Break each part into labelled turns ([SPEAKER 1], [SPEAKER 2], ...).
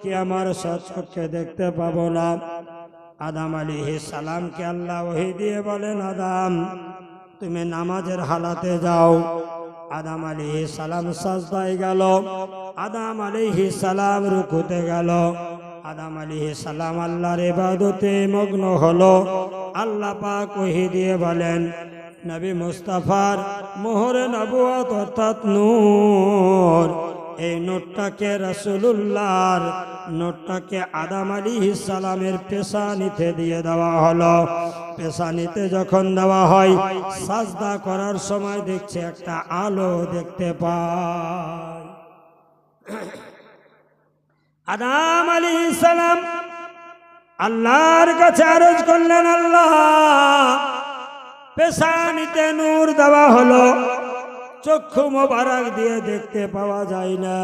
[SPEAKER 1] কি আমার সচক্ষে দেখতে পাবো না। আদম আলাইহিস সালামকে আল্লাহ ওহী দিয়ে বলেন, আদম তুমি নামাজের হালাতে যাও। আদম আলাইহিস সালাম সাজদায় গেল, আদম আলাইহিস সালাম রুকুতে গেল, আদম আলাইহিস সালাম আল্লাহর ইবাদতে মগ্ন হলো। আল্লাহ পাক ওহী দিয়ে বলেন, নবী মুস্তাফার মোহরে নবুয়ত অর্থাৎ নূর, এই নূরটাকে রাসূলুল্লাহর নূরটাকে আদম আলাইহিস সালামের পেশানিতে দিয়ে দেওয়া হলো। পেশানিতে যখন দেওয়া হয়, সাজদা করার সময় দেখছে একটা আলো দেখতে পায়। আদম আলাইহিস সালাম আল্লাহর কাছে আরজ করলেন, আল্লাহ পেশানিতে নূর দেওয়া হলো, চক্ষু মোবারক দিয়ে দেখতে পাওয়া যায় না।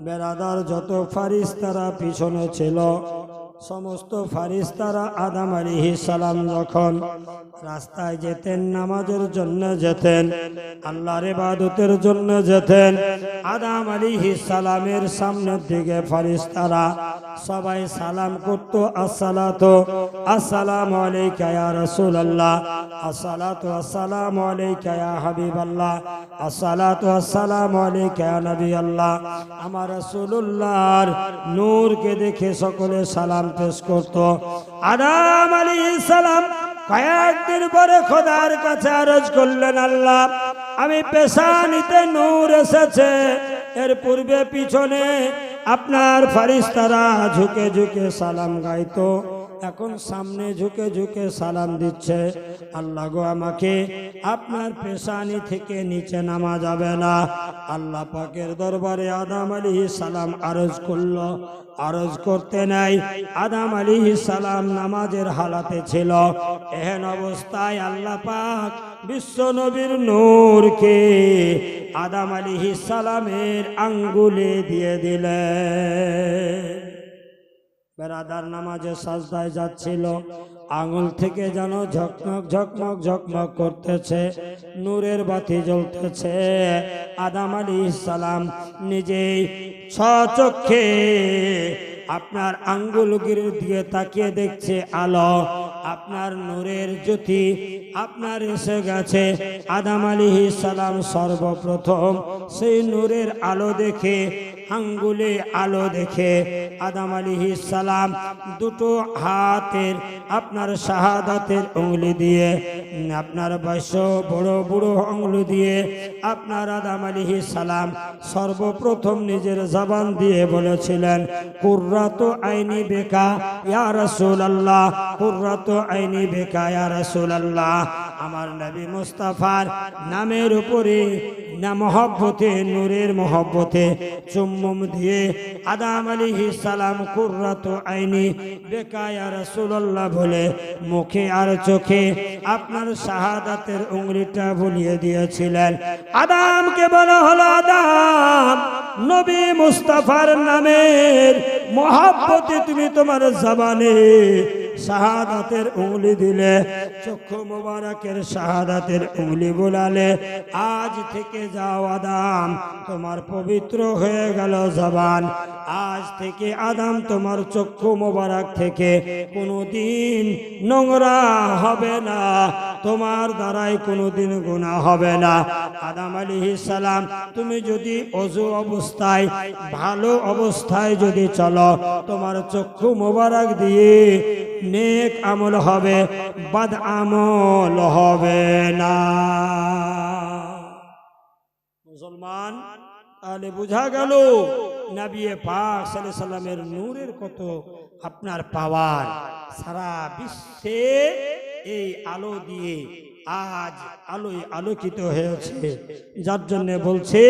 [SPEAKER 1] বেরাদার যত ফারিস্তারা পিছনে ছিল, সমস্ত ফারিস্তারা আদম আলাইহিস সালাম যখন রাস্তায় যেতেন, নামাজের জন্য যেতেন, আল্লাহর ইবাদতের জন্য যেতেন, আদম আলাইহিস সালামের সামনের দিকে ফারিস্তারা সবাই সালাম করত, আসসালাতু আসসালামু আলাইকা ইয়া রাসূলুল্লাহ, আসসালাতু আসসালামু আলাইকা ইয়া হাবিবাল্লাহ, আসসালাতু আসসালামু আলাইকা ইয়া নবিয়াল্লাহ। আমার রাসূলুল্লাহর নূরকে দেখে সকলে সালাম পেশ করত। আদম আলাইহিস সালাম কয়েকদিন পরে খোদার কাছে আরজ করলেন, আল্লাহ আমি পেশানিতে নূর এসেছে, এর পূর্বে পিছনে আপনার ফারিস্তারা ঝুঁকে ঝুঁকে সালাম গাইতো, এখন সামনে ঝুঁকে ঝুঁকে সালাম দিচ্ছে। আল্লাহ গো, আমাকে আপনার পেশানি থেকে নিচে নামা যাবে না। আল্লাহ পাকের দরবারে আদম আলাইহিস সালাম আরজ করলো। আরজ করতে নাই, আদম আলাইহিস সালাম নামাজের হালাতে ছিল। এহেন অবস্থায় আল্লাহ পাক বিশ্ব নবীর নূরকে আদম আলাইহিস সালামের আঙ্গুলে দিয়ে দিলেন। বেরাদার নামাজে সাজদায় যাচ্ছিল, আঙুল থেকে যেন ঝকমক ঝকমক ঝকমক করতেছে, নূরের বাতি জ্বলতেছে। আদম আলাইহিস সালাম নিজেই স্বচক্ষে আপনার আঙ্গুলগুলোর দিকে তাকিয়ে দেখছে আলো, আপনার নূরের জ্যোতি আপনার এসে গেছে। আদম আলাইহিস সালাম সর্বপ্রথম সেই নূরের আলো দেখে, আঙ্গুলে আলো দেখে আদম আলাইহিস সালাম দুটো হাতের আপনার শাহাদাতের উঙ্গলি দিয়ে, আপনার বয়স বড় বড় আঙ্গুল দিয়ে আপনার আদম আলাইহিস সালাম সর্বপ্রথম নিজের জবান দিয়ে বলেছিলেন, কুররাতু আইনি বিকা ইয়া রাসূলুল্লাহ, কুররাতু আইনি বিকা ইয়া রাসূলুল্লাহ। আমার নবী মুস্তাফার নামের উপরে না মহব্বতে, নূরের মহব্বতে চুম্বন দিয়ে আদম আলাইহিস সালাম কুররাতু আইনি বিকা ইয়া রাসূলুল্লাহ বলে মুখে আর চোখে আপনার শাহাদাতের উংলিটা বুলিয়ে দিয়েছিলেন। আদমকে বলা হলো, আদম নবী মুস্তাফার নামের মহব্বতে তুমি তোমার জবানে শাহাদাতের উংলি দিলে, চক্ষু মোবারকের শাহাদাতের উংলি বোলালে। আজ থেকে যাও আদম, তোমার পবিত্র হয়ে গেল জবান। আজ থেকে আদম তোমার চক্ষু মোবারক থেকে কোনোদিন নোংরা হবে না, তোমার দ্বারাই কোনোদিন গুনাহ হবে না। আদম আলাইহিস সালাম তুমি যদি ওযু অবস্থায় ভালো অবস্থায় যদি চলো, তোমার চক্ষু মোবারক দিয়ে নেক আমল হবে, বদ আমল হবে না। মুসলমান, তাহলে বোঝা গেল নবী পাক সাল্লাল্লাহু আলাইহি সাল্লামের নূরের কত আপনার পাওয়ার। সারা বিশ্বে এই আলো দিয়ে আজ আলোয় আলোকিত হয়েছে, যার জন্য বলছে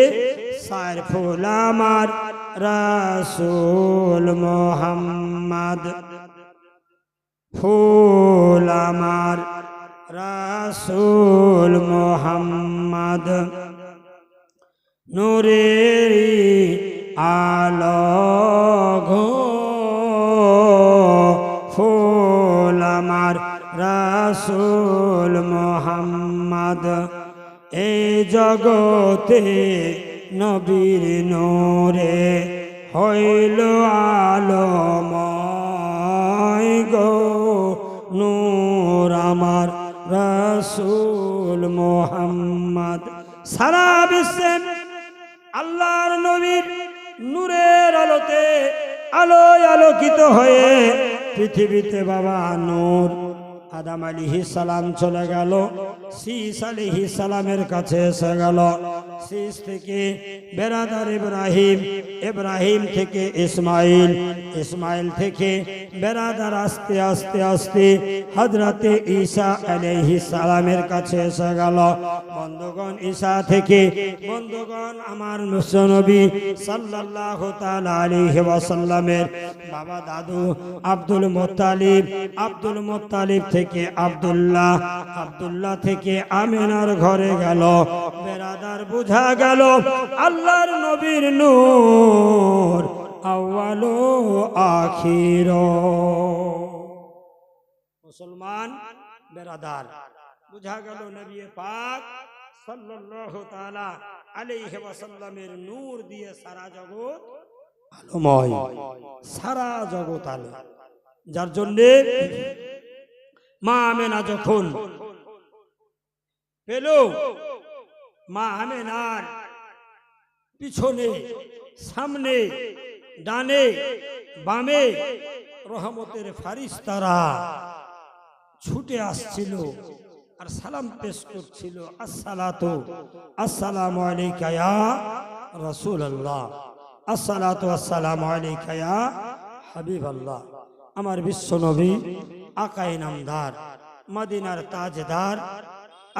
[SPEAKER 1] সারফুল আমার রাসূল মুহাম্মদ, ফুল আমার রাসূল মুহাম্মদ, নূরের আলো গো, ফুল আমার রাসূল মুহাম্মদ। এই জগতে নবীর নূরে হইল আলোময় গো নূর আমার রাসূল মুহাম্মদ। সারা বিশ্বে আল্লাহর নবীর নূরের আলোতে আলোয় আলোকিত হয়ে পৃথিবীতে বাবা নূর আদম আলাইহিস সালাম চলে গেল, শীস আলাইহিস সালামের কাছে এসে গেল। শীস থেকে বেরাদার ইব্রাহিম, ইব্রাহিম থেকে ইসমাইল, ইসমাইল থেকে বেরাদার আস্তে আস্তে আস্তে হযরতে ঈসা আলাইহিস সালামের কাছে এসে গেল। বন্ধুগণ ঈসা থেকে বন্ধুগণ আমার নবী সাল্লাল্লাহু তাআলা আলাইহি ওয়াসাল্লামের বাবা দাদু আব্দুল মুত্তালিব, আব্দুল মুত্তালিব থেকে আব্দুল্লাহ, আব্দুল্লাহ থেকে আমিনার ঘরে গেল। বেরাদার বুঝা গেল আল্লাহর নবীর নূর আউয়াল ও আখির। মুসলমান বেরাদার বুঝা গেল নবী পাক সাল্লাল্লাহু তাআলা আলাইহি ওয়াসাল্লামের নূর দিয়ে সারা জগৎ আলোময়, সারা জগৎ আলো। যার জন্য মা আমেনা যখন পেল, মা আমেনার পিছনে সামনে ডানে বামে রহমতের ফারিস্তারা ছুটে আসছিল আর সালাম পেশ করছিল, আসসালাতু আসসালামু আলাইকা ইয়া রাসূলুল্লাহ, আসসালাতু আসসালামু আলাইকা ইয়া হাবিবাল্লাহ। আমার বিশ্ব নবী আকায়ে নামদার মদিনার তাজদার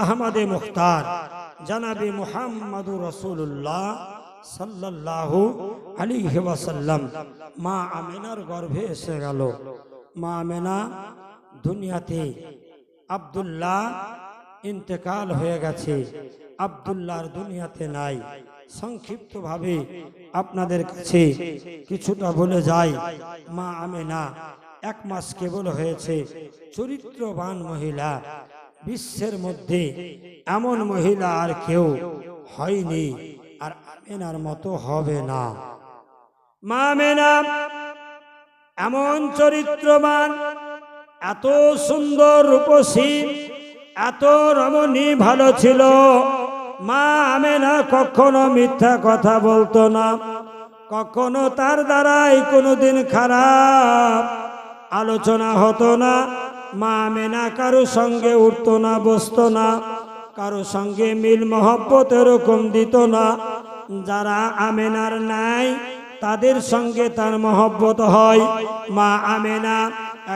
[SPEAKER 1] আহমদে মুখতার জনাবে মুহাম্মদুর রাসূলুল্লাহ সাল্লাল্লাহু আলাইহি ওয়াসাল্লাম মা আমিনার গর্ভে এসে গেল। মা আমিনা দুনিয়াতে আব্দুল্লাহ ইন্তেকাল হয়ে গেছে, আব্দুল্লাহর দুনিয়াতে নাই। সংক্ষিপ্তভাবে আপনাদের কাছে কিছুটা বলে যাই। মা আমিনা 1 মাস কেবল হয়েছে, চরিত্রবান মহিলা। বিশ্বের মধ্যে এমন মহিলা আর কেউ হয়নি, আর আমিনার মতো হবে না। মা আমিনা এমন চরিত্রবান, এত সুন্দর রূপসী, এত রমণী ভালো ছিল। মা আমিনা কখনো মিথ্যা কথা বলতো না, কখনো তার দ্বারাই কোনোদিন খারাপ আলোচনা হতো না। মা আমিনা কারো সঙ্গে উঠতো না, বসতো না, কারো সঙ্গে মিল মহব্বত এরকম দিত না। যারা আমিনার নাই তাদের সঙ্গে তার মহব্বত হয়। মা আমিনা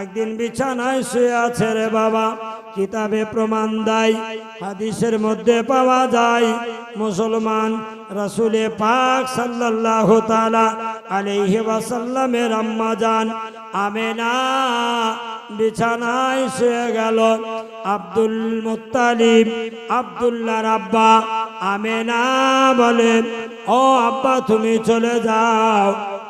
[SPEAKER 1] একদিন বিছানায় শুয়ে আছে রে বাবা, কিতাবে প্রমাণ দেয়, হাদিসের মধ্যে পাওয়া যায়। মুসলমান রাসূলে পাক সাল্লাল্লাহু তাআলা আলাইহি ওয়াসাল্লামের আম্মা জান আমিনা বিছানায় শুয়ে গেল। আব্দুল মুত্তালিব আব্দুল্লাহর আব্বা আমিনা বলে, ও আব্বা তুমি চলে যাও,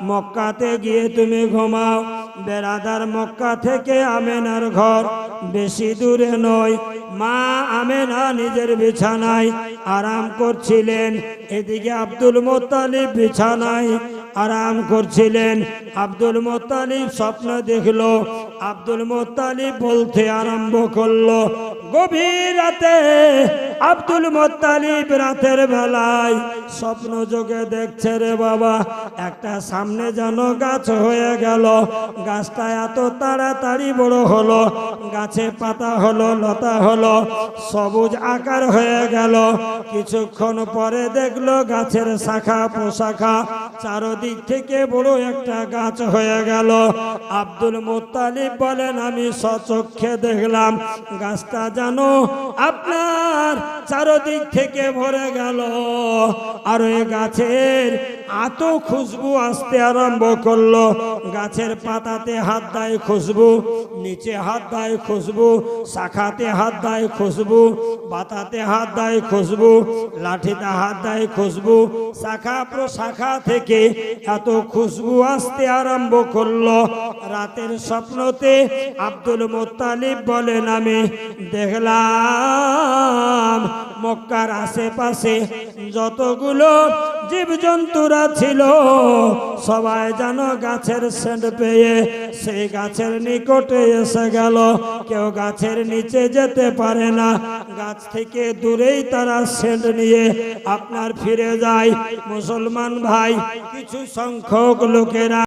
[SPEAKER 1] মক্কাতে গিয়ে তুমি ঘুমাও। বেরাদার মক্কা থেকে আমিনার ঘর বেশি দূরে নয়। মা আমিনা নিজের বিছানায় আরাম করছিলেন, এদিকে আব্দুল মুত্তালিব বিছানায় আরাম করছিলেন। আব্দুল মুত্তালিব স্বপ্ন দেখলো, আব্দুল মুত্তালিব বলতে আরম্ভ করলো। গভীর রাতে আব্দুল মুত্তালিব রাতের বেলায় স্বপ্ন যোগে দেখছে রে বাবা, একটা সামনে যেন গাছ হয়ে গেল। গাছটা এত তাড়াতাড়ি বড় হলো, গাছে পাতা হলো, লতা হলো, সবুজ আকার হয়ে গেল। কিছুক্ষণ পরে দেখলো গাছের শাখা প্রশাখা চারদিক থেকে বড় একটা গাছ হয়ে গেল। আব্দুল মুত্তালিব বলেন, আমি স্বচক্ষে দেখলাম গাছটা যেন আপনার চারদিক থেকে ভরে গেল। আর ওই গাছের এত খুশবু আসতে আরম্ভ করলো। গাছের পাতাতে হাত দেয় খুশবু, নিচে হাত দেয় খুশবু, শাখাতে হাত দেয় খুশবু, পাতাতে হাত দেয় খুশবু, লাঠিতে হাত দেয় খুশবু, শাখা প্রশাখা থেকে থেকে এত খুশবু আসতে আরম্ভ করলো। রাতের স্বপ্নতে আব্দুল মুত্তালিব বলেন, আমি দেখলাম মক্কার আশেপাশে যতগুলো জীবজন্তুরা ছিল সবাই যেন গাছের সেন্ট পেয়ে সেই গাছের নিকটে এসে গেল। কেউ গাছের নিচে যেতে পারে না, গাছ থেকে দূরেই তারা সেন্ট নিয়ে আপনার ফিরে যায়। মুসলমান ভাই, কিছু সংখ্যক লোকেরা